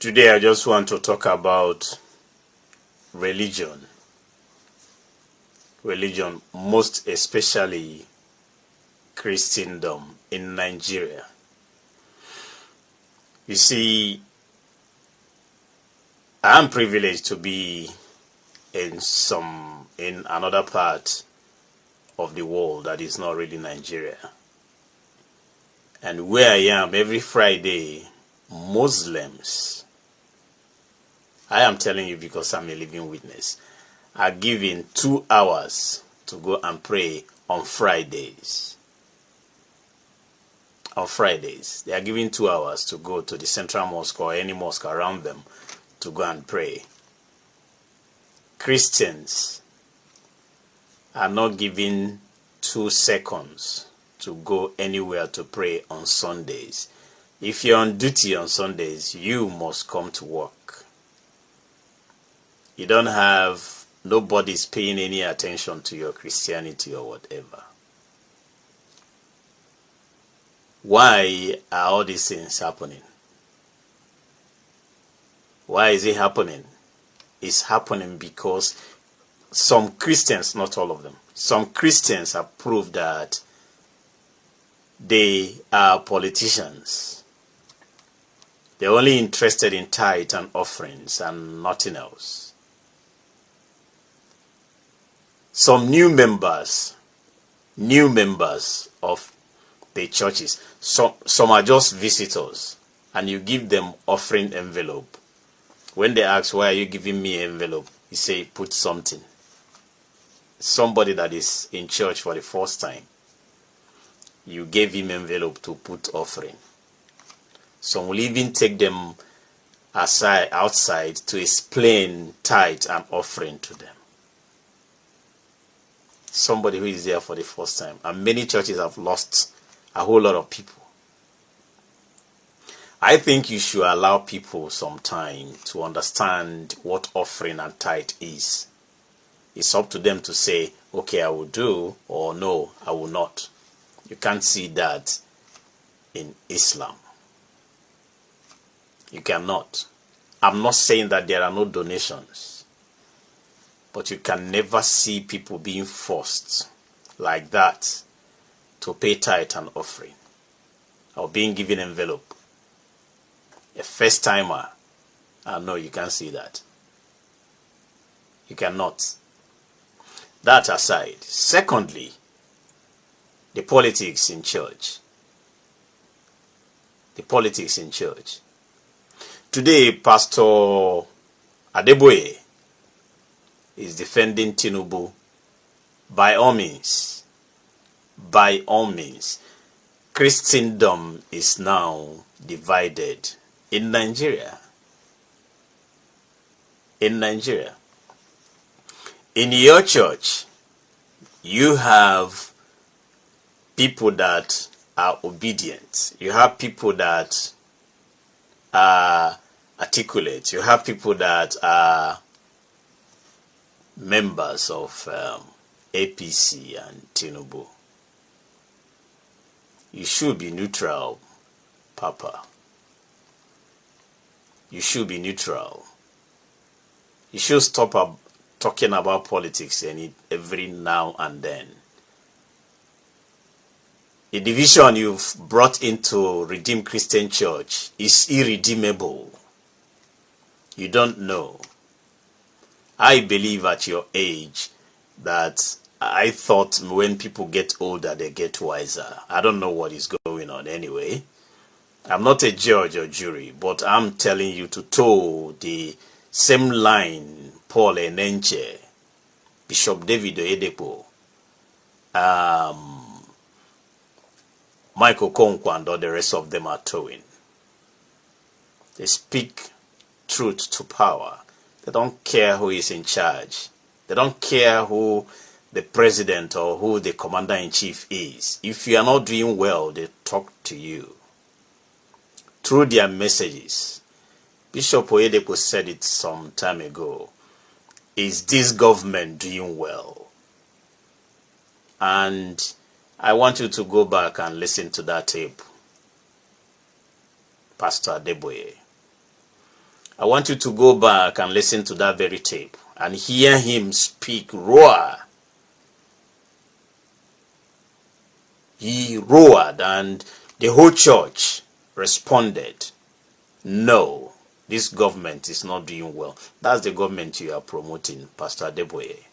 Today I just want to talk about religion. Religion, most especially Christendom in Nigeria. You see, I am privileged to be in another part of the world that is not really Nigeria. And where I am, every Friday, Muslims, I am telling you because I'm a living witness, are given 2 hours to go and pray on Fridays. On Fridays, they are given 2 hours to go to the central mosque or any mosque around them to go and pray. Christians are not given 2 seconds to go anywhere to pray on Sundays. If you're on duty on Sundays, you must come to work. You don't have, nobody's paying any attention to your Christianity or whatever. Why are all these things happening? Why is it happening? It's happening because some Christians, not all of them, some Christians have proved that they are politicians. They're only interested in tithe and offerings and nothing else. Some new members of the churches, some are just visitors, and you give them offering envelope. When they ask, why are you giving me envelope? You say, put something. Somebody that is in church for the first time, you gave him envelope to put offering. Some will even take them outside to explain tithe and offering to them. Somebody who is there for the first time. And many churches have lost a whole lot of people. I think you should allow people some time to understand what offering and tithe is. It's up to them to say, okay, I will do, or no, I will not. You can't see that in Islam. You cannot. I'm not saying that there are no donations. But you can never see people being forced like that to pay tithe and offering, or being given envelope. A first timer, no, you can't see that. You cannot. That aside, secondly, the politics in church. The politics in church. Today, Pastor Adeboye is defending Tinubu. By all means, Christendom is now divided in Nigeria. In Nigeria. In your church, you have people that are obedient. You have people that are articulate. You have people that are members of APC and Tinubu. You should be neutral, Papa. You should be neutral. You should stop talking about politics every now and then. The division you've brought into Redeemed Christian Church is irredeemable. You don't know. I believe at your age that I thought when people get older, they get wiser. I don't know what is going on anyway. I'm not a judge or jury, but I'm telling you to toe the same line Paul Enenche, Bishop David Oyedepo, Michael Okonkwo, and all the rest of them are towing. They speak truth to power. They don't care who is in charge. They don't care who the president or who the commander-in-chief is. If you are not doing well, they talk to you through their messages. Bishop Oyedepo said it some time ago. Is this government doing well? And I want you to go back and listen to that tape. Pastor Adeboye. I want you to go back and listen to that very tape and hear him speak, roar. He roared, and the whole church responded, no, this government is not doing well. That's the government you are promoting, Pastor Adeboye.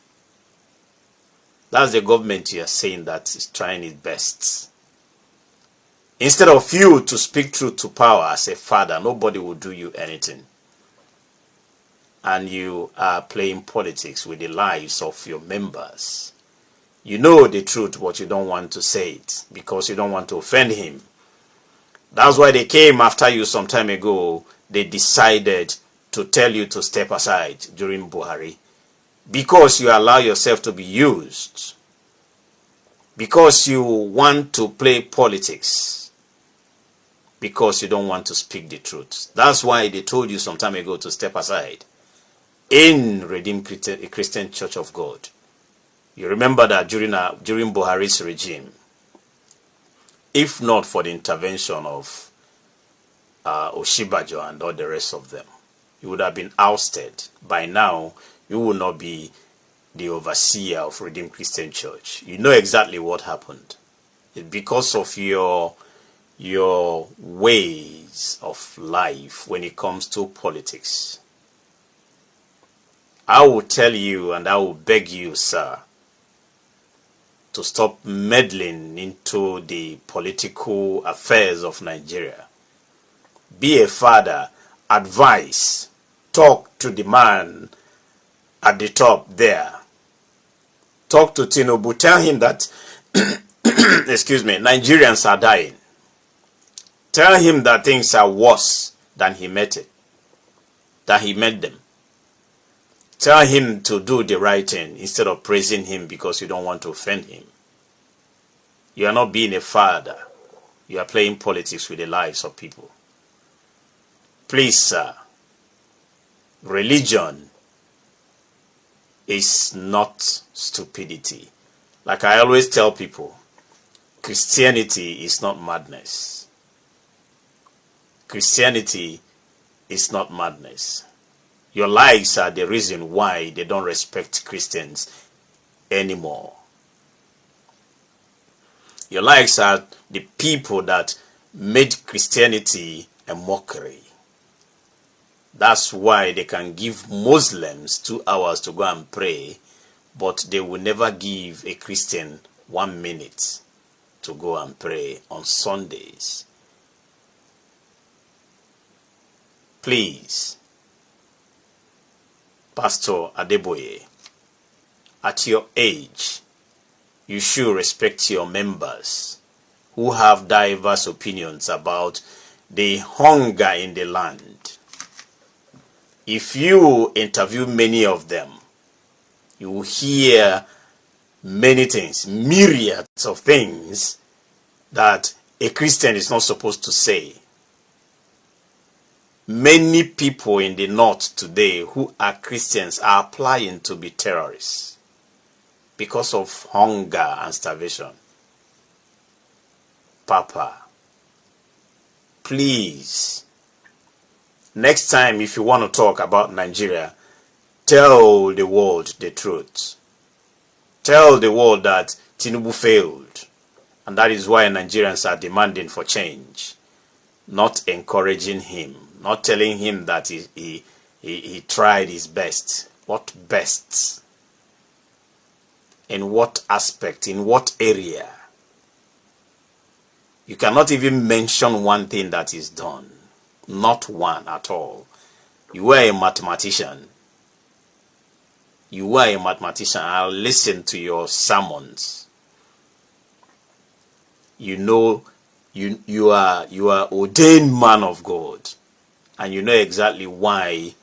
That's the government you are saying that is trying its best. Instead of you to speak truth to power as a father, nobody will do you anything. And you are playing politics with the lives of your members. You know the truth, but you don't want to say it because you don't want to offend him. That's why they came after you some time ago. They decided to tell you to step aside during Buhari because you allow yourself to be used, because you want to play politics, because you don't want to speak the truth. That's why they told you some time ago to step aside in Redeemed Christian Church of God. You remember that during Buhari's regime, if not for the intervention of Oshibajo and all the rest of them, you would have been ousted. By now, you will not be the overseer of Redeemed Christian Church. You know exactly what happened. It's because of your ways of life when it comes to politics. I will tell you and I will beg you, sir, to stop meddling into the political affairs of Nigeria. Be a father, advise, talk to the man at the top there. Talk to Tinubu, tell him that, excuse me, Nigerians are dying. Tell him that things are worse than he made them. Tell him to do the right thing instead of praising him because you don't want to offend him. You are not being a father. You are playing politics with the lives of people. Please, sir, religion is not stupidity. Like I always tell people, Christianity is not madness. Christianity is not madness. Your lives are the reason why they don't respect Christians anymore. Your lives are the people that made Christianity a mockery. That's why they can give Muslims 2 hours to go and pray, but they will never give a Christian 1 minute to go and pray on Sundays. Please, Pastor Adeboye, at your age, you should respect your members who have diverse opinions about the hunger in the land. If you interview many of them, you will hear many things, myriads of things that a Christian is not supposed to say. Many people in the north today who are Christians are applying to be terrorists because of hunger and starvation. Papa, please, next time if you want to talk about Nigeria, tell the world the truth. Tell the world that Tinubu failed, and that is why Nigerians are demanding for change, not encouraging him. Not telling him that he tried his best. What best? In what aspect? In what area? You cannot even mention one thing that is done. Not one at all. You were a mathematician. You were a mathematician. I'll listen to your sermons. You know, you are ordained man of God. And you know exactly why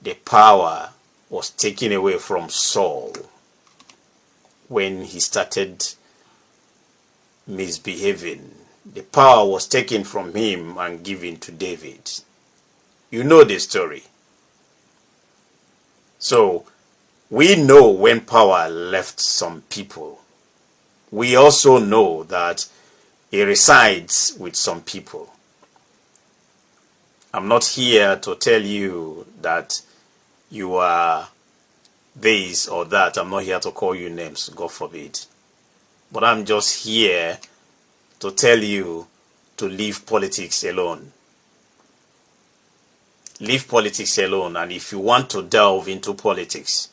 the power was taken away from Saul when he started misbehaving. The power was taken from him and given to David. You know the story. So, we know when power left some people. We also know that it resides with some people. I'm not here to tell you that you are this or that. I'm not here to call you names, God forbid. But I'm just here to tell you to leave politics alone. Leave politics alone, and if you want to delve into politics,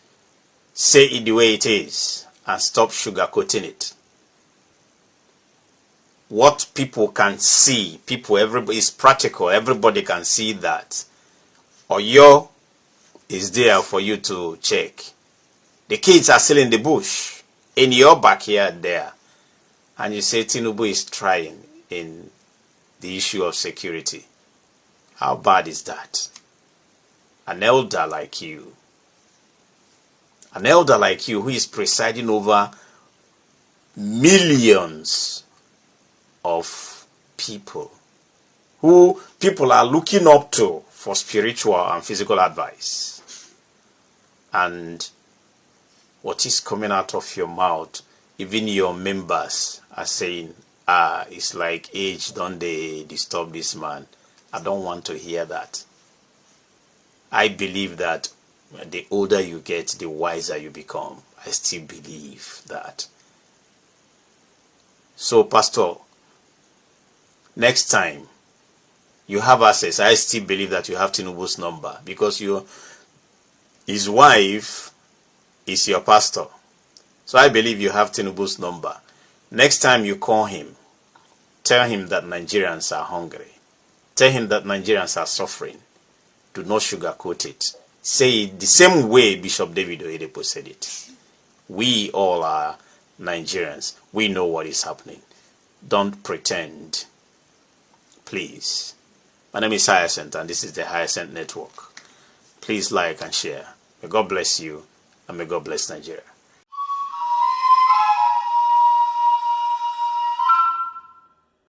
say it the way it is and stop sugarcoating it. What people can see, everybody is practical, everybody can see that. Oyo is there for you to check. The kids are still in the bush, in your backyard there. And you say Tinubu is trying in the issue of security. How bad is that? An elder like you who is presiding over millions of people, who people are looking up to for spiritual and physical advice. And what is coming out of your mouth, even your members are saying, it's like age, don't they disturb this man? I don't want to hear that. I believe that the older you get, the wiser you become. I still believe that. So, Pastor, next time you have access, I still believe that you have Tinubu's number, because his wife is your pastor. So I believe you have Tinubu's number. Next time you call him, tell him that Nigerians are hungry. Tell him that Nigerians are suffering. Do not sugarcoat it. Say it the same way Bishop David Oyedepo said it. We all are Nigerians. We know what is happening. Don't pretend. Please. My name is Hyacinth, and this is the Hyacinth Network. Please like and share. May God bless you, and may God bless Nigeria.